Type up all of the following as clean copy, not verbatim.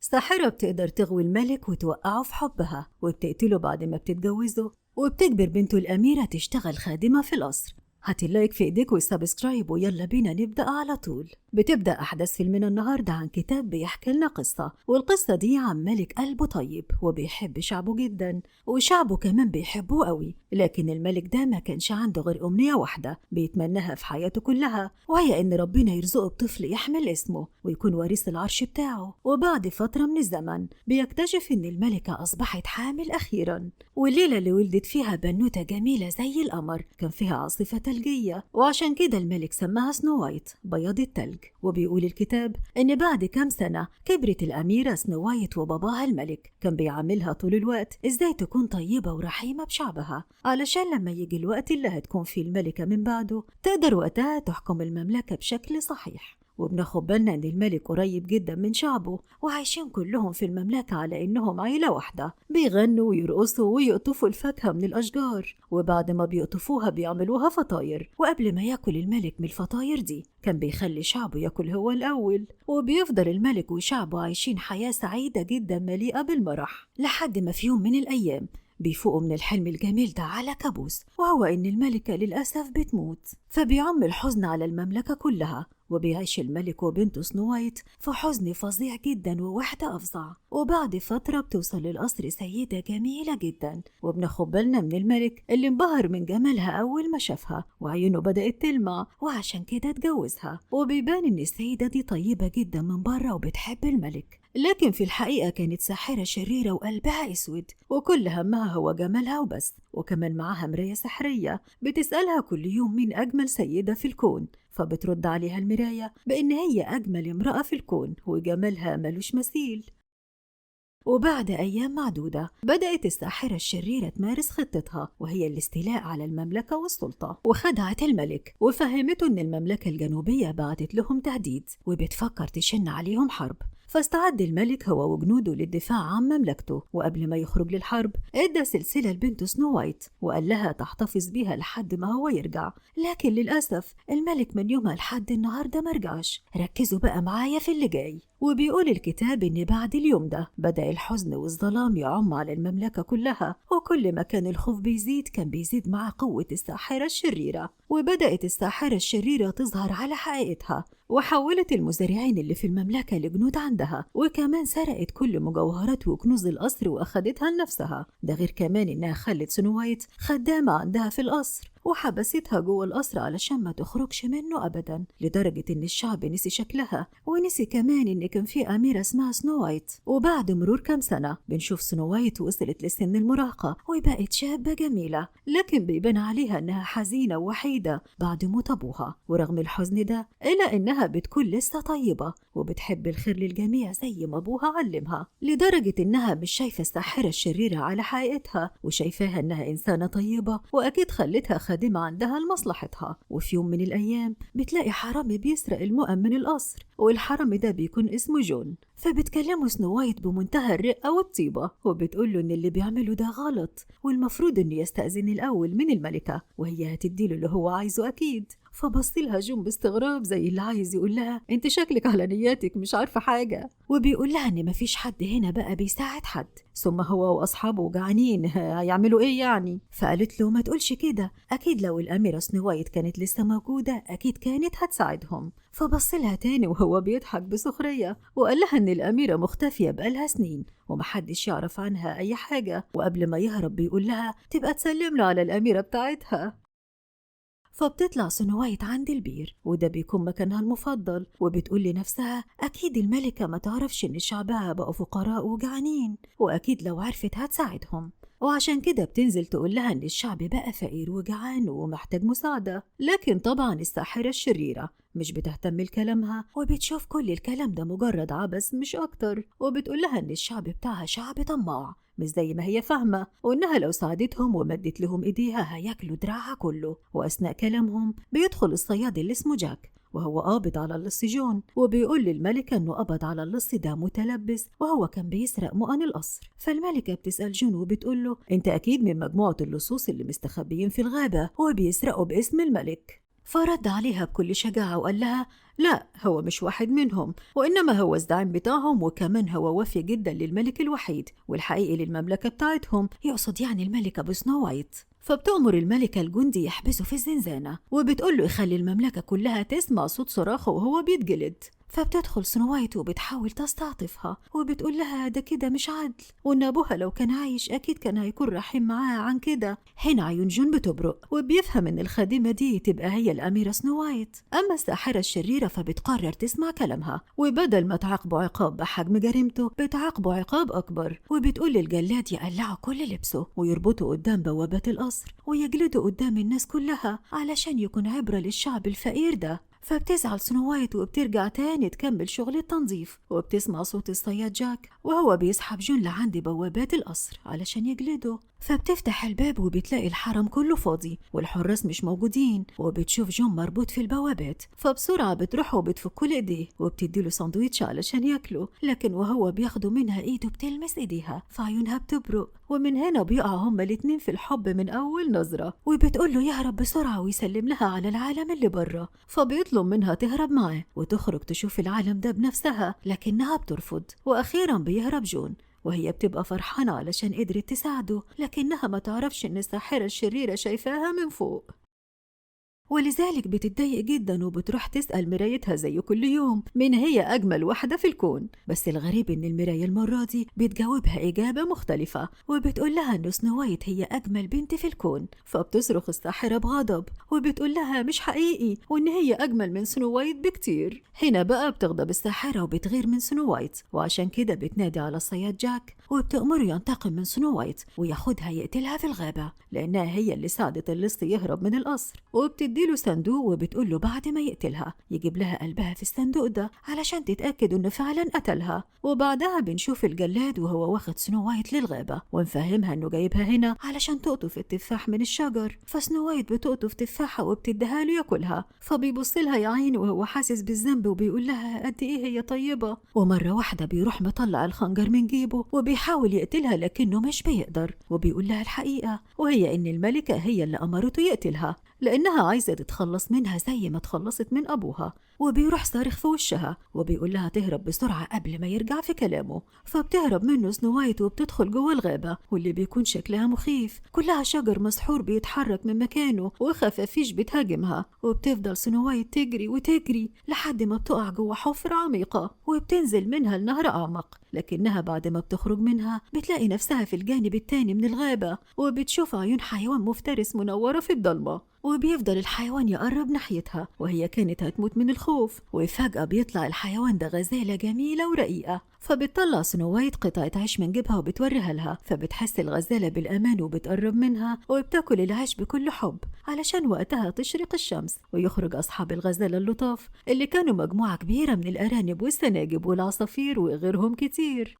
ساحرة بتقدر تغوي الملك وتوقعه في حبها، وبتقتله بعد ما بتتجوزه، وبتجبر بنته الأميرة تشتغل خادمة في القصر. هاتي اللايك في ايديك والسبسكرايب ويلا بينا نبدأ على طول. بتبدأ أحداث فيلمنا النهاردة عن كتاب بيحكي لنا قصة، والقصة دي عن ملك قلبه طيب وبيحب شعبه جدا، وشعبه كمان بيحبوه قوي. لكن الملك ده ما كانش عنده غير أمنية واحدة بيتمناها في حياته كلها، وهي إن ربنا يرزقه بطفل يحمل اسمه ويكون وارث العرش بتاعه. وبعد فترة من الزمن بيكتشف إن الملكة أصبحت حامل أخيرا، والليلة اللي ولدت فيها بنوتة جميلة زي القمر كان فيها عاصفة ثلجية، وعشان كده الملك سماها سنو وايت بياض التلج. وبيقول الكتاب إن بعد كام سنة كبرت الأميرة سنو وايت، وباباها الملك كان بيعاملها طول الوقت إزاي تكون طيبة ورحيمة بشعبها، علشان لما يجي الوقت اللي هتكون فيه الملكة من بعده تقدر وقتها تحكم المملكة بشكل صحيح. وبناخد بالنا إن الملك قريب جدا من شعبه، وعايشين كلهم في المملكة على إنهم عيلة واحدة، بيغنوا ويرقصوا ويقطفوا الفاكهة من الأشجار، وبعد ما بيقطفوها بيعملوها فطاير. وقبل ما ياكل الملك من الفطاير دي كان بيخلي شعبه ياكل هو الأول. وبيفضل الملك وشعبه عايشين حياة سعيدة جدا مليئة بالمرح، لحد ما في يوم من الأيام بيفوقوا من الحلم الجميل ده على كابوس، وهو إن الملكة للأسف بتموت. فبيعم الحزن على المملكة كلها، وبيعيش الملك وبنته سنو وايت في حزن فظيع جدا ووحدة أفظع. وبعد فترة بتوصل للقصر سيدة جميلة جدا، وبناخد بالنا من الملك اللي انبهر من جمالها أول ما شافها وعيونه بدأت تلمع، وعشان كده اتجوزها. وبيبان إن السيدة دي طيبة جدا من بره وبتحب الملك، لكن في الحقيقة كانت ساحرة شريرة وقلبها أسود، وكل همها هو جمالها وبس. وكمان معاها مراية سحرية بتسألها كل يوم مين أجمل سيدة في الكون، فبترد عليها المراية بإن هي أجمل امرأة في الكون وجمالها ملوش مثيل. وبعد أيام معدودة بدأت الساحرة الشريرة تمارس خطتها، وهي الاستيلاء على المملكة والسلطة. وخدعت الملك وفهمته إن المملكة الجنوبية بعتت لهم تهديد وبتفكر تشن عليهم حرب. فاستعد الملك هو وجنوده للدفاع عن مملكته، وقبل ما يخرج للحرب ادى سلسلة لبنته سنو وايت وقال لها تحتفظ بيها لحد ما هو يرجع. لكن للأسف الملك من يومها لحد النهاردة مرجعش. ركزوا بقى معايا في اللي جاي. وبيقول الكتاب إن بعد اليوم ده بدأ الحزن والظلام يعم على المملكة كلها، وكل ما كان الخوف بيزيد كان بيزيد مع قوة الساحرة الشريرة. وبدأت الساحرة الشريرة تظهر على حقيقتها، وحولت المزارعين اللي في المملكة لجنود عندها، وكمان سرقت كل مجوهرات وكنوز القصر وأخدتها لنفسها. ده غير كمان إنها خلت سنو وايت خدامة عندها في القصر، وحبستها جوه القصر علشان ما تخرجش منه أبدا، لدرجة إن الشعب نسي شكلها ونسي كمان إن كان في أميرة اسمها سنو وايت. وبعد مرور كام سنة بنشوف سنو وايت وصلت لسن المراهقة وبقت شابة جميلة، لكن بيبان عليها إنها حزينة ووحيدة بعد موت أبوها. ورغم الحزن ده إلا إنها بتكون لسه طيبة وبتحب الخير للجميع زي ما أبوها علمها، لدرجة إنها مش شايفة الساحرة الشريرة على حقيقتها، وشايفاها إنها إنسانة طيبة وأكيد خلتها خادمة عندها لمصلحتها. وفي يوم من الأيام بتلاقي حرامي بيسرق المؤن من القصر، والحرامي ده بيكون اسمه جون. فبتكلمه سنو وايت بمنتهى الرقة والطيبة، وبتقوله إن اللي بيعمله ده غلط والمفروض إنه يستأذن الأول من الملكة، وهي هتديله اللي هو عايزه أكيد. فبصيلها جون باستغراب زي اللي عايز يقولها انت شكلك على نياتك مش عارفة حاجة. وبيقول لها ان مفيش حد هنا بقى بيساعد حد، ثم هو واصحابه جعانين هيعملوا ايه يعني. فقالت له ما تقولش كده، اكيد لو الاميرة سنو وايت كانت لسه موجودة اكيد كانت هتساعدهم. فبصلها تاني وهو بيضحك بسخرية وقال لها ان الاميرة مختفية بقالها سنين ومحدش يعرف عنها اي حاجة، وقبل ما يهرب بيقول لها تبقى تسلم له على الاميرة بتاعتها. فبتطلع سنو وايت عند البير، وده بيكون مكانها المفضل، وبتقول لنفسها أكيد الملكة ما تعرفش إن شعبها بقوا فقراء وجعانين، وأكيد لو عرفت هتساعدهم. وعشان كده بتنزل تقول لها إن الشعب بقى فقير وجعان ومحتاج مساعدة. لكن طبعا الساحرة الشريرة مش بتهتم لكلامها، وبتشوف كل الكلام ده مجرد عبث مش أكتر، وبتقول لها إن الشعب بتاعها شعب طماع مش زي ما هي فاهمة، وإنها لو ساعدتهم ومدت لهم إيديها هياكلوا دراعها كله. وأثناء كلامهم بيدخل الصياد اللي اسمه جاك وهو قابض على اللص جون، وبيقول للملكة إنه قبض على اللص ده متلبس وهو كان بيسرق مؤن القصر. فالملكة بتسأل جون وبتقول له أنت أكيد من مجموعة اللصوص اللي مستخبيين في الغابة وبيسرقوا باسم الملك. فرد عليها بكل شجاعة وقال لها لا، هو مش واحد منهم، وإنما هو الزعيم بتاعهم، وكمان هو وفي جدا للملك الوحيد والحقيقي للمملكة بتاعتهم، يقصد يعني الملكة بسنو وايت. فبتأمر الملكة الجندي يحبسه في الزنزانة، وبتقوله يخلي المملكة كلها تسمع صوت صراخه وهو بيتجلد. فبتدخل سنو وايت وبتحاول تستعطفها، وبتقول لها ده كده مش عدل، وإن أبوها لو كان عايش أكيد كان هيكون رحيم معاها عن كده. هنا عيون جون بتبرق، وبيفهم إن الخادمة دي تبقى هي الأميرة سنو وايت. أما الساحرة الشريرة فبتقرر تسمع كلامها، وبدل ما تعاقبه عقاب بحجم جريمته بتعاقبه عقاب أكبر، وبتقول للجلاد يقلعوا كل لبسه ويربطه قدام بوابة القصر ويجلده قدام الناس كلها علشان يكون عبرة للشعب الفقير ده. فبتزعل سنو وايت وبترجع تاني تكمل شغل التنظيف، وبتسمع صوت الصياد جاك وهو بيسحب جون لعند بوابات القصر علشان يجلده. فبتفتح الباب وبتلاقي الحرم كله فاضي والحراس مش موجودين، وبتشوف جون مربوط في البوابات. فبسرعة بتروح وبتفك له ايديه وبتديله ساندويتش علشان ياكله، لكن وهو بياخده منها ايده بتلمس ايديها فعيونها بتبرق. ومن هنا بيقع هما الاتنين في الحب من اول نظرة، وبتقول له يهرب بسرعة ويسلم لها على العالم اللي بره. فبيطلب منها تهرب معاه وتخرج تشوف العالم ده بنفسها، لكنها بترفض. واخيرا بيهرب جون، وهي بتبقى فرحانة علشان قدرت تساعده، لكنها ما تعرفش إن الساحرة الشريرة شايفاها من فوق، ولذلك بتتضايق جدا وبتروح تسأل مرايتها زي كل يوم مين هي أجمل واحدة في الكون. بس الغريب إن المراية المرة دي بتجاوبها إجابة مختلفة، وبتقول لها إن سنو وايت هي أجمل بنت في الكون. فبتصرخ الساحرة بغضب وبتقول لها مش حقيقي، وإن هي أجمل من سنو وايت بكتير. هنا بقى بتغضب الساحرة وبتغير من سنو وايت، وعشان كده بتنادي على الصياد جاك وبتأمره ينتقم من سنو وايت وياخدها يقتلها في الغابة، لأنها هي اللي ساعدت اللص يهرب من القصر. وبتديله صندوق وبتقول له بعد ما يقتلها يجيب لها قلبها في الصندوق ده علشان تتأكد انه فعلا قتلها. وبعدها بنشوف الجلاد وهو واخد سنو وايت للغابة ومفهمها انه جايبها هنا علشان تقطف التفاح من الشجر. فسنو وايت بتقطف تفاحة وبتديها له ياكلها، فبيبص لها يا عيني وهو حاسس بالذنب وبيقول لها قد ايه هي طيبة. ومرة واحدة بيروح مطلع الخنجر من جيبه وبيحاول يقتلها لكنه مش بيقدر، وبيقول لها الحقيقة وهي ان الملكة هي اللي امرته يقتلها لأنها عايزة تتخلص منها زي ما اتخلصت من أبوها. وبيروح صارخ في وشها وبيقول لها تهرب بسرعة قبل ما يرجع في كلامه. فبتهرب منه سنو وايت وبتدخل جوه الغابة، واللي بيكون شكلها مخيف، كلها شجر مسحور بيتحرك من مكانه وخفافيش بتهاجمها. وبتفضل سنو وايت تجري وتجري لحد ما بتقع جوه حفرة عميقة وبتنزل منها لنهر أعمق. لكنها بعد ما بتخرج منها بتلاقي نفسها في الجانب التاني من الغابة، وبتشوف عيون حيوان مفترس منورة في الضلمة، وبيفضل الحيوان يقرب ناحيتها وهي كانت هتموت من الخوف. وفجأة بيطلع الحيوان ده غزالة جميلة ورقيقة، فبتطلع سنو وايت قطعة عيش من جيبها وبتوريها لها، فبتحس الغزالة بالأمان وبتقرب منها وبتاكل العيش بكل حب علشان وقتها تشرق الشمس ويخرج أصحاب الغزالة اللطاف اللي كانوا مجموعة كبيرة من الأرانب والسناجب والعصافير وغيرهم كتير،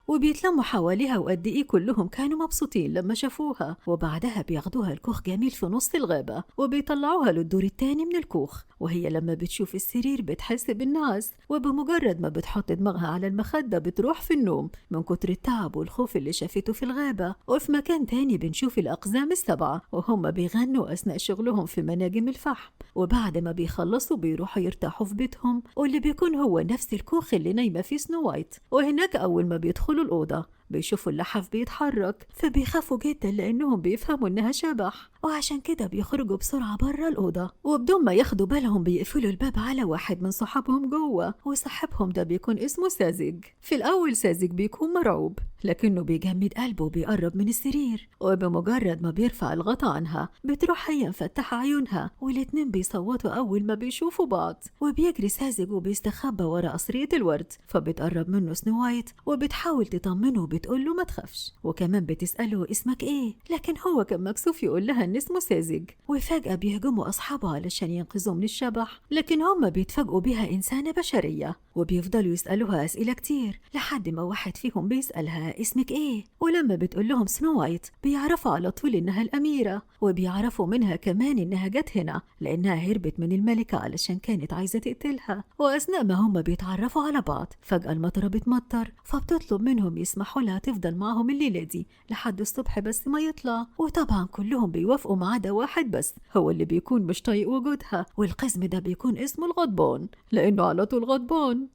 وبيتلموا حواليها وقد ايه كلهم كانوا مبسوطين لما شافوها. وبعدها بياخدوها الكوخ جميل في نص الغابة وبيطلعوها للدور التاني من الكوخ، وهي لما بتشوف السرير بتحس بالنعاس، وبمجرد ما بتحط دماغها على المخدة بتروح في النوم من كتر التعب والخوف اللي شافته في الغابة. وفي مكان تاني بنشوف الأقزام السبعة وهم بيغنوا أثناء شغلهم في مناجم الفحم، وبعد ما بيخلصوا بيروحوا يرتاحوا في بيتهم واللي بيكون هو نفس الكوخ اللي نايمة فيه سنو وايت. وهناك أول ما بيدخلوا الأوضة بيشوفوا اللحاف بيتحرك فبيخافوا جدا لأنهم بيفهموا إنها شبح، وعشان كده بيخرجوا بسرعة برا الأوضة، وبدون ما ياخدوا بالهم بيقفلوا الباب على واحد من صحابهم جوه، وصاحبهم ده بيكون اسمه ساذج. في الأول ساذج بيكون مرعوب لكنه بيجمد قلبه وبيقرب من السرير، وبمجرد ما بيرفع الغطا عنها بتروح هي مفتحة عيونها والاتنين بيصوتوا أول ما بيشوفوا بعض. وبيجري ساذج وبيستخبى ورا قصرية الورد، فبتقرب منه سنو وايت وبتحاول تطمنه وبتقول له ما تخافش، وكمان بتسأله اسمك ايه، لكن هو كان مكسوف يقول لها ان اسمه ساذج. وفجأة بيهجموا أصحابه علشان ينقذوه من الشبح، لكن هم بيتفاجئوا بيها إنسانة بشرية وبيفضلوا يسألوها أسئلة كتير لحد ما واحد فيهم بيسألها اسمك ايه، ولما بتقول لهم سنو وايت بيعرفوا على طول انها الأميرة، وبيعرفوا منها كمان انها جت هنا لانها هربت من الملكة علشان كانت عايزة تقتلها. واثناء ما هم بيتعرفوا على بعض فجأة المطرة بتمطر، فبتطلب منهم يسمحوا لها تفضل معهم الليلة دي لحد الصبح بس ما يطلع. وطبعا كلهم بيوافقوا ما عدا واحد بس هو اللي بيكون مش طايق وجودها، والقزم ده بيكون اسمه الغضبان لأنه على طول غضبان.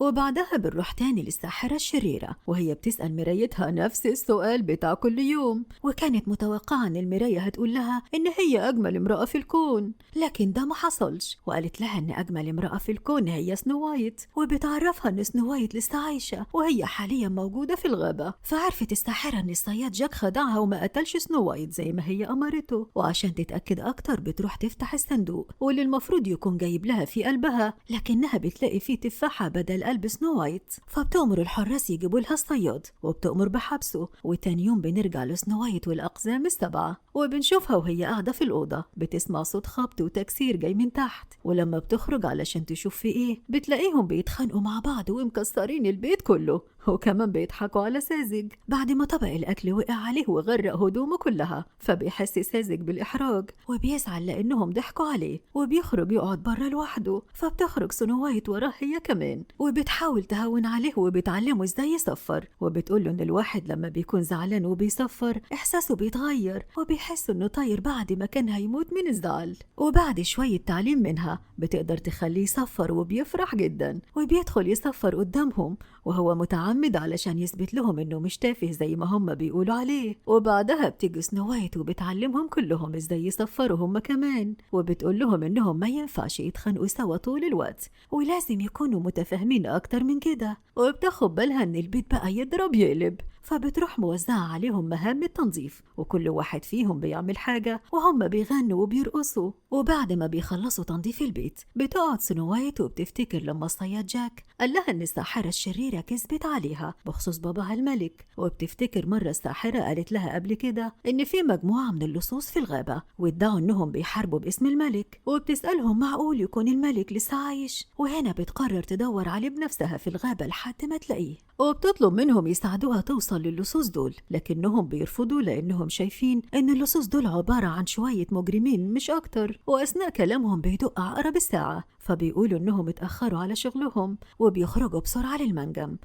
وبعدها بنروح تاني للساحرة الشريرة وهي بتسأل مرايتها نفس السؤال بتاع كل يوم، وكانت متوقعة ان المراية هتقول لها ان هي أجمل امرأة في الكون، لكن ده ما حصلش، وقالت لها ان أجمل امرأة في الكون هي سنو وايت، وبتعرفها ان سنو وايت لسه عايشة وهي حاليا موجودة في الغابة. فعرفت الساحرة ان الصياد جاك خدعها وما قتلش سنو وايت زي ما هي أمرته، وعشان تتأكد أكتر بتروح تفتح الصندوق واللي المفروض يكون جايب لها في قلبها، لكنها بتلاقي فيه تفاحة بدل قلب سنو وايت. فبتأمر الحراس يجيبوا لها الصياد وبتأمر بحبسه. وتاني يوم بنرجع لسنو وايت والأقزام السبعة وبنشوفها وهي قاعدة في الأوضة بتسمع صوت خبط وتكسير جاي من تحت، ولما بتخرج علشان تشوف في إيه بتلاقيهم بيتخانقوا مع بعض ومكسرين البيت كله، وكمان بيضحكوا على ساذج بعد ما طبق الأكل وقع عليه وغرق هدومه كلها. فبيحس ساذج بالإحراج وبيزعل لأنهم ضحكوا عليه وبيخرج يقعد بره لوحده. فبتخرج سنو وايت وراه هي كمان وبتحاول تهون عليه وبتعلمه ازاي يصفر، وبتقوله ان الواحد لما بيكون زعلان وبيصفر احساسه بيتغير وبيحس انه طاير بعد ما كان هيموت من الزعل. وبعد شوية تعليم منها بتقدر تخليه يصفر وبيفرح جدا وبيدخل يصفر قدامهم وهو متعمد علشان يثبت لهم انه مش تافه زي ما هم بيقولوا عليه. وبعدها بتيجي سنو وايت وبتعلمهم كلهم ازاي يصفروا هم كمان، وبتقول لهم انهم ما ينفعش يتخانقوا سوا طول الوقت ولازم يكونوا متفاهمين اكتر من كده. وبتاخد بالها ان البيت بقى يضرب يقلب، فبتروح موزعة عليهم مهام التنظيف وكل واحد فيهم بيعمل حاجة وهم بيغنوا وبيرقصوا. وبعد ما بيخلصوا تنظيف البيت بتقعد سنو وايت وبتفتكر لما الصياد جاك قال لها ان الساحرة الشريرة كذبت عليها بخصوص باباها الملك، وبتفتكر مرة الساحرة قالت لها قبل كده ان في مجموعة من اللصوص في الغابة وادعوا انهم بيحاربوا باسم الملك، وبتسألهم معقول يكون الملك لسه عايش، وهنا بتقرر تدور عليه بنفسها في الغابة لحد ما تلاقيه، وبتطلب منهم يساعدوها توصل للصوص دول، لكنهم بيرفضوا لأنهم شايفين إن اللصوص دول عبارة عن شوية مجرمين مش أكتر. وأثناء كلامهم بيدق عقرب الساعة فبيقولوا إنهم اتأخروا على شغلهم وبيخرجوا بسرعة للمنجم.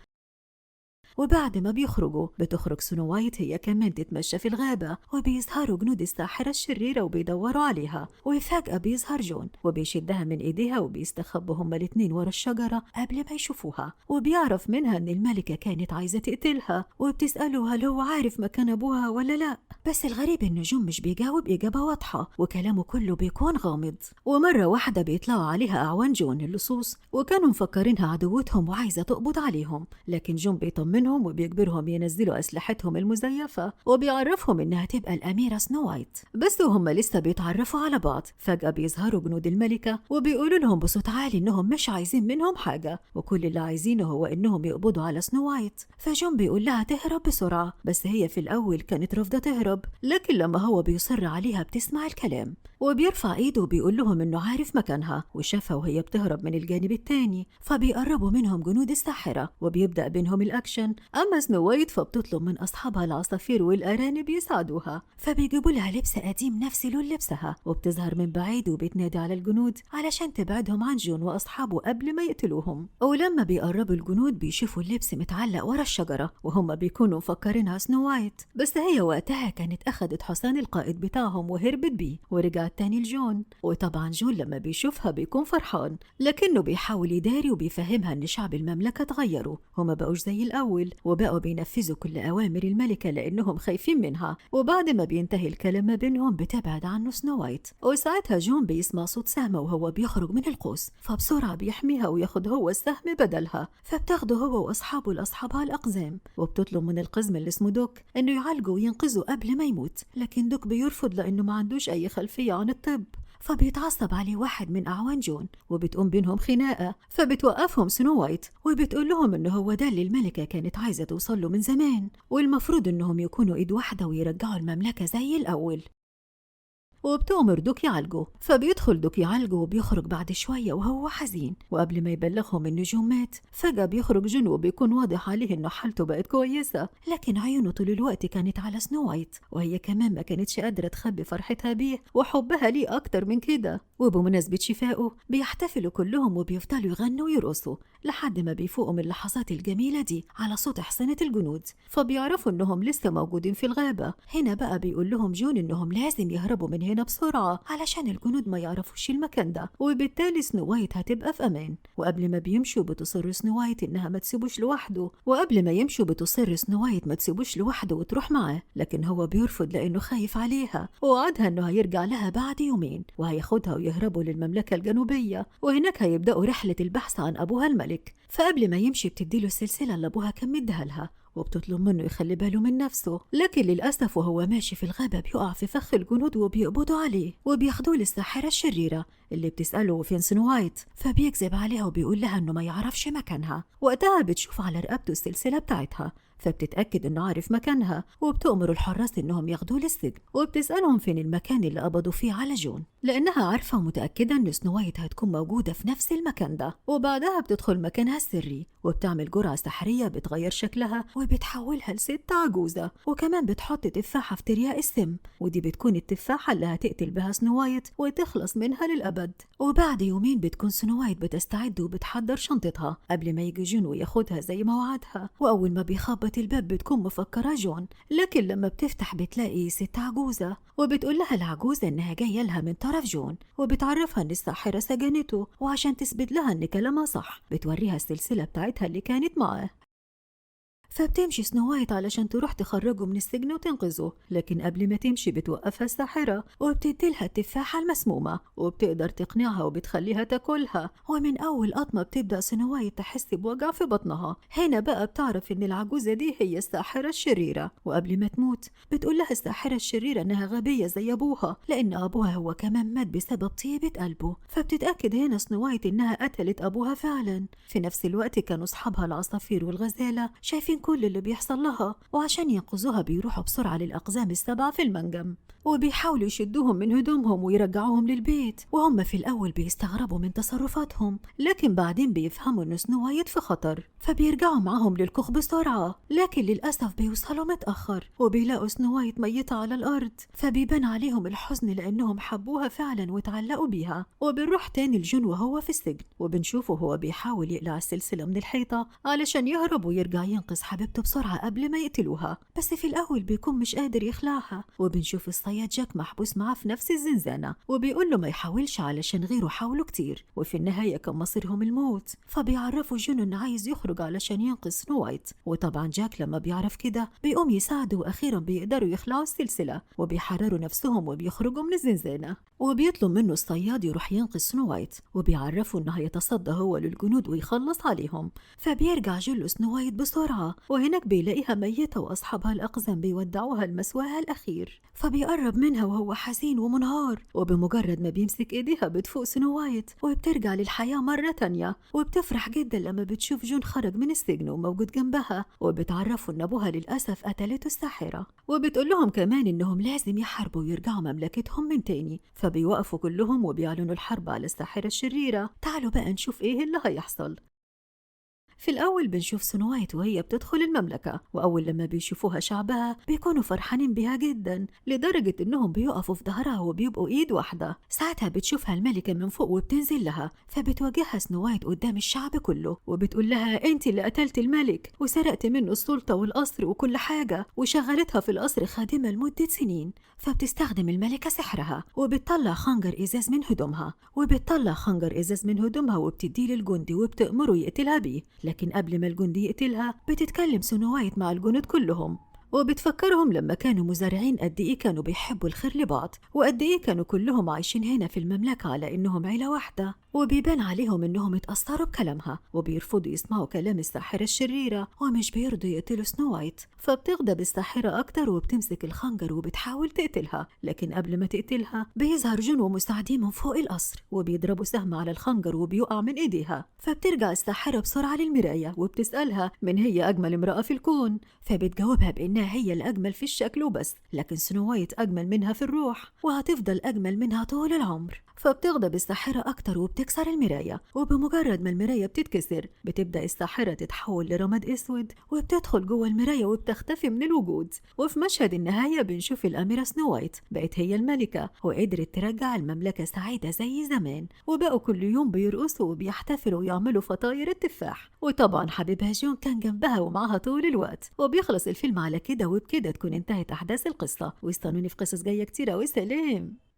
وبعد ما بيخرجوا بتخرج سنو وايت هي كمان تتمشى في الغابة وبيظهروا جنود الساحرة الشريرة وبيدوروا عليها، وفجأة بيظهر جون وبيشدها من ايديها وبيستخبوا هما الاتنين ورا الشجرة قبل ما يشوفوها، وبيعرف منها ان الملكة كانت عايزة تقتلها وبتسأله هل هو عارف مكان ابوها ولا لا، بس الغريب ان جون مش بيجاوب إجابة واضحة وكلامه كله بيكون غامض. ومرة واحدة بيطلعوا عليها أعوان جون اللصوص وكانوا مفكرينها عدوتهم وعايزة تقبض عليهم، لكن جون بيطمنهم وبيجبرهم ينزلوا أسلحتهم المزيفة وبيعرفهم إنها تبقى الأميرة سنو وايت. بس وهم لسه بيتعرفوا على بعض فجأة بيظهروا جنود الملكة وبيقولوا لهم بصوت عالي إنهم مش عايزين منهم حاجة وكل اللي عايزينه هو إنهم يقبضوا على سنو وايت. فجون بيقول لها تهرب بسرعة، بس هي في الأول كانت رافضة تهرب، لكن لما هو بيصر عليها بتسمع الكلام وبيرفع ايده وبيقول لهم انه عارف مكانها وشافها وهي بتهرب من الجانب التاني. فبيقربوا منهم جنود الساحرة وبيبدأ بينهم الأكشن. أما سنو وايت فبتطلب من أصحابها العصافير والأرانب يساعدوها، فبيجيبوا لها لبس قديم نفس لون لبسها وبتظهر من بعيد وبتنادي على الجنود علشان تبعدهم عن جون وأصحابه قبل ما يقتلوهم. ولما بيقربوا الجنود بيشوفوا اللبس متعلق ورا الشجرة وهم بيكونوا مفكرينها سنو وايت، بس هي وقتها كانت أخدت حصان القائد بتاعهم وهربت بيه ورجعت تاني لجون. وطبعا جون لما بيشوفها بيكون فرحان، لكنه بيحاول يداري وبيفهمها ان شعب المملكة اتغيروا وما بقوش زي الأول وبقوا بينفذوا كل أوامر الملكة لأنهم خايفين منها. وبعد ما بينتهي الكلام ما بينهم بتبعد عنه سنو وايت، وساعتها جون بيسمع صوت سهم وهو بيخرج من القوس، فبسرعة بيحميها وياخد هو السهم بدلها، فبتاخده هو وأصحابه لأصحابها الأقزام وبتطلب من القزم اللي اسمه دوك إنه يعالجه وينقذه قبل ما يموت، لكن دوك بيرفض لأنه ما عندوش أي خلفية عن الطب. فبيتعصب عليه واحد من أعوان جون وبتقوم بينهم خناقة، فبتوقفهم سنو وايت وبتقول لهم إنه هو ده اللي الملكة كانت عايزة توصل له من زمان، والمفروض إنهم يكونوا إيد واحدة ويرجعوا المملكة زي الأول. وبتأمر دوك يعالجه، فبيدخل دوك يعالجه وبيخرج بعد شوية وهو حزين، وقبل ما يبلغهم إن جون مات فجأة بيخرج جون وبيكون واضح عليه إنه حالته بقت كويسة، لكن عيونه طول الوقت كانت على سنو وايت وهي كمان ما كانتش قادرة تخبي فرحتها بيه وحبها ليه أكتر من كده. وبمناسبة شفائه بيحتفلوا كلهم وبيفضلوا يغنوا ويرقصوا لحد ما بيفوقوا من اللحظات الجميلة دي على صوت أحصنة الجنود، فبيعرفوا إنهم لسه موجودين في الغابة. هنا بقى بيقول لهم جون إنهم لازم يهربوا من هنا بسرعة علشان الجنود ما يعرفوش المكان ده، وبالتالي سنو وايت هتبقى في أمان. وقبل ما بيمشوا بتصر سنو وايت إنها ما تسيبوش لوحده، ما تسيبوش لوحده وتروح معاه، لكن هو بيرفض لأنه خايف عليها، ووعدها إنه هيرجع لها بعد يومين وهياخدها ويهربوا للمملكة الجنوبية، وهناك هيبدأوا رحلة البحث عن أبوها الملك. فقبل ما يمشي بتديله السلسلة اللي أبوها كان مديها لها، وبتطلب منه يخلي باله من نفسه. لكن للأسف وهو ماشي في الغابة بيقع في فخ الجنود وبيقبضوا عليه وبياخدوه للساحرة الشريرة اللي بتسأله فين سنو وايت، فبيكذب عليها وبيقول لها إنه ما يعرفش مكانها. وقتها بتشوف على رقبته السلسلة بتاعتها، فبتتأكد إنه عارف مكانها، وبتأمر الحراس إنهم ياخدوه للسجن، وبتسألهم فين المكان اللي قبضوا فيه على جون، لأنها عارفة ومتأكدة إن سنو وايت هتكون موجودة في نفس المكان ده. وبعدها بتدخل مكانها السري وبتعمل جرعة سحرية بتغير شكلها وبتحولها لست عجوزة، وكمان بتحط تفاحة في ترياق السم، ودي بتكون التفاحة اللي هتقتل بها سنو وايت وتخلص منها للأبد. وبعد يومين بتكون سنو وايت بتستعد وبتحضر شنطتها قبل ما يجي جون وياخدها زي ما وعدها. وأول ما بيخبط الباب بتكون مفكرة جون، لكن لما بتفتح بتلاقي ست عجوزة، وبتقول لها العجوزة إنها جاية لها من طرف جون، وبتعرفها إن الساحرة سجنته، وعشان تثبت لها إن كلامها صح بتوريها السلسلة بتاعتها اللي كانت معاه. فبتمشي سنو وايت علشان تروح تخرجه من السجن وتنقذه، لكن قبل ما تمشي بتوقفها الساحرة وبتديلها التفاحة المسمومة، وبتقدر تقنعها وبتخليها تاكلها. ومن أول قطمة بتبدأ سنو وايت تحس بوجع في بطنها. هنا بقى بتعرف إن العجوزة دي هي الساحرة الشريرة، وقبل ما تموت بتقول لها الساحرة الشريرة إنها غبية زي أبوها، لأن أبوها هو كمان مات بسبب طيبة قلبه. فبتتأكد هنا سنو وايت إنها قتلت أبوها فعلا. في نفس الوقت كانوا أصحابها العصافير والغزالة شايفين كل اللي بيحصل لها، وعشان ينقذوها بيروحوا بسرعة للأقزام السبعة في المنجم، وبيحاولوا يشدوهم من هدومهم ويرجعوهم للبيت. وهم في الأول بيستغربوا من تصرفاتهم، لكن بعدين بيفهموا إن سنو وايت في خطر، فبيرجعوا معاهم للكوخ بسرعة. لكن للأسف بيوصلوا متأخر وبيلاقوا سنو وايت ميتة على الأرض، فبيبان عليهم الحزن لأنهم حبوها فعلا وتعلقوا بيها. وبنروح تاني لجون وهو في السجن، وبنشوفه هو بيحاول يقلع السلسلة من الحيطة علشان يهرب ويرجع ينقذ حبيبته بسرعة قبل ما يقتلوها، بس في الأول بيكون مش قادر يخلعها. وبنشوف الصياد جاك محبوس معاه في نفس الزنزانة، وبيقول له ما يحاولش علشان غيره حاولوا كتير وفي النهاية كان مصيرهم الموت. فبيعرفوا جون إنه عايز يخرج علشان ينقذ سنو وايت، وطبعا جاك لما بيعرف كده بيقوم يساعده، وأخيرا بيقدروا يخلعوا السلسلة وبيحرروا نفسهم وبيخرجوا من الزنزانة. وبيطلب منه الصياد يروح ينقذ سنو وايت، وبيعرفوا إنه هيتصدى هو للجنود ويخلص عليهم. فبيرجع جون سنو وايت بسرعة، وهناك بيلاقيها ميتة وأصحابها الأقزام بيودعوها لمسواها الأخير. فبيقرب منها وهو حزين ومنهار، وبمجرد ما بيمسك إيديها بتفوق سنو وايت وبترجع للحياة مرة تانية. وبتفرح جدا لما بتشوف جون خرج من السجن وموجود جنبها، وبتعرفوا إن أبوها للأسف قتلته الساحرة، وبتقول لهم كمان إنهم لازم يحاربوا ويرجعوا مملكتهم من تاني. فبيوقفوا كلهم وبيعلنوا الحرب على الساحرة الشريرة. تعالوا بقى نشوف إيه اللي هيحصل. في الأول بنشوف سنو وايت وهي بتدخل المملكة، وأول لما بيشوفوها شعبها بيكونوا فرحانين بيها جدا لدرجة إنهم بيقفوا في ظهرها وبيبقوا إيد واحدة. ساعتها بتشوفها الملكة من فوق وبتنزل لها، فبتواجهها سنو وايت قدام الشعب كله وبتقول لها أنت اللي قتلت الملك وسرقت منه السلطة والقصر وكل حاجة، وشغلتها في القصر خادمة لمدة سنين. فبتستخدم الملكة سحرها وبتطلع خنجر إزاز من هدومها وبتديه للجندي وبتأمره يقتلها بيه. لكن قبل ما الجندي يقتلها بتتكلم سنو وايت مع الجنود كلهم، وبتفكرهم لما كانوا مزارعين قد إيه كانوا بيحبوا الخير لبعض، وقد إيه كانوا كلهم عايشين هنا في المملكة على إنهم عيلة واحدة. وبيبان عليهم إنهم اتأثروا بكلامها وبيرفضوا يسمعوا كلام الساحرة الشريرة ومش بيرضوا يقتلوا سنو وايت. فبتغضب الساحرة أكتر وبتمسك الخنجر وبتحاول تقتلها، لكن قبل ما تقتلها بيظهر جون ومساعدين من فوق القصر وبيضربوا سهم على الخنجر وبيقع من إيديها. فبترجع الساحرة بسرعة للمراية وبتسألها من هي أجمل امرأة في الكون، فبتجاوبها بإنها إنها هي الأجمل في الشكل وبس، لكن سنو وايت أجمل منها في الروح، وهتفضل أجمل منها طول العمر. فبتغضب الساحرة أكتر وبتكسر المراية، وبمجرد ما المراية بتتكسر بتبدأ الساحرة تتحول لرماد أسود وبتدخل جوه المراية وبتختفي من الوجود. وفي مشهد النهاية بنشوف الأميرة سنو وايت بقت هي الملكة وقدرت ترجع المملكة سعيدة زي زمان، وبقوا كل يوم بيرقصوا وبيحتفلوا ويعملوا فطاير التفاح. وطبعا حبيبها جون كان جنبها ومعاها طول الوقت. وبيخلص الفيلم على كده، وبكده تكون انتهت أحداث القصة، واستنوني في قصص جاية كتيرة، وسلام.